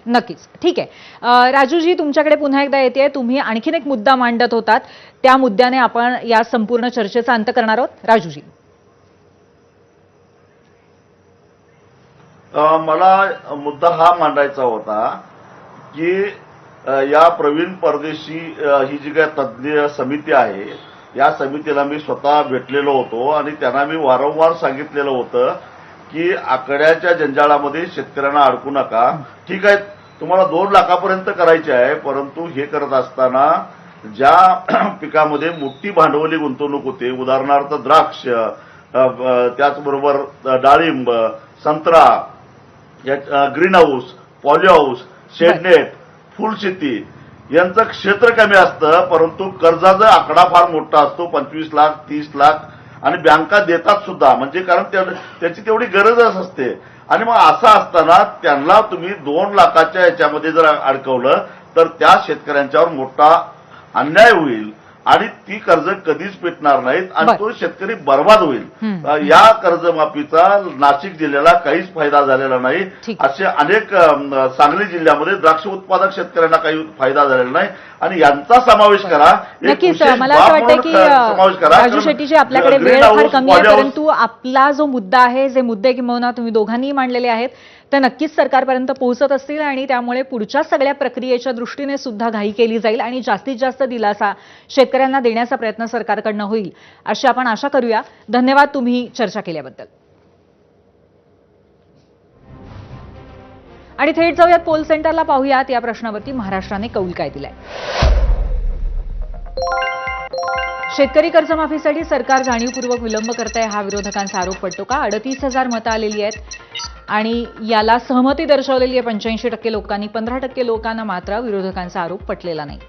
नक्कीच. ठीक आहे. राजूजी, तुमच्याकडे पुन्हा एकदा येते. तुम्ही आणखीन एक मुद्दा मांडत होतात. त्या मुद्द्याने आपण या संपूर्ण चर्चेचा अंत करणार आहोत. राजूजी. मला मुद्दा हा मांडायचा होता की या प्रवीण परदेशी ही जी काही तज्ज्ञ समिती आहे, या समितीला मी स्वतः भेटलेलो होतो आणि त्यांना मी वारंवार सांगितलेलं होतं की आकड्याच्या जंजाळामध्ये शेतकऱ्यांना अडकू नका. ठीक आहे, तुम्हाला 2 लाखापर्यंत करायचे आहे, परंतु हे करत असताना ज्या पिकामध्ये मोठी भांडवली गुंतवणूक होते, उदाहरणार्थ द्राक्ष, त्याचबरोबर डाळिंब, संत्रा, green house, poly house, shade net, फुलशेती यांचं क्षेत्र कमी असतं, परंतु कर्जाचा आकडा फार मोठा असतो, 25 लाख, 30 लाख, आणि बँका देतात सुद्धा, म्हणजे कारण त्याची तेवढी गरजच असते. आणि मग असं असताना त्यांना तुम्ही 2 लाखाच्या याच्यामध्ये जर अडकवलं तर त्या शेतकऱ्यांच्यावर मोठा अन्याय होईल आणि ती कर्ज कधीच पेटणार नाहीत आणि तो शेतकरी बर्बाद होईल. या कर्जमाफीचा नाशिक जिल्ह्याला काहीच फायदा झालेला नाही. असे अनेक सांगली जिल्ह्यामध्ये द्राक्ष उत्पादक शेतकऱ्यांना काही फायदा झालेला नाही आणि यांचा समावेश करा. नक्कीच. मला असं वाटतं की राजू शेट्टीजी, आपल्याकडे वेळ फार कमी आहे, परंतु आपला जो मुद्दा आहे, जे मुद्दे किंवा तुम्ही दोघांनी मांडलेले आहेत ते नक्कीच सरकारपर्यंत पोहोचत असतील आणि त्यामुळे पुढच्या सगळ्या प्रक्रियेच्या दृष्टीने सुद्धा घाई केली जाईल आणि जास्तीत जास्त दिलासा शेतकऱ्यांना देण्याचा प्रयत्न सरकारकडनं होईल अशी आपण आशा करूया. धन्यवाद तुम्ही चर्चा केल्याबद्दल. आणि थेट जाऊयात पोल सेंटरला, पाहूयात या प्रश्नावरती महाराष्ट्राने कौल काय दिलाय. शेतकरी कर्जमाफीसाठी सरकार जाणीवपूर्वक विलंब करत आहे, हा विरोधकांचा आरोप पडतो का? 38,000 मतं आलेली आहेत आणि याला सहमती दर्शवलेली आहे 85% लोकांनी. 15% लोकांना मात्र विरोधकांचा आरोप पटलेला नाही.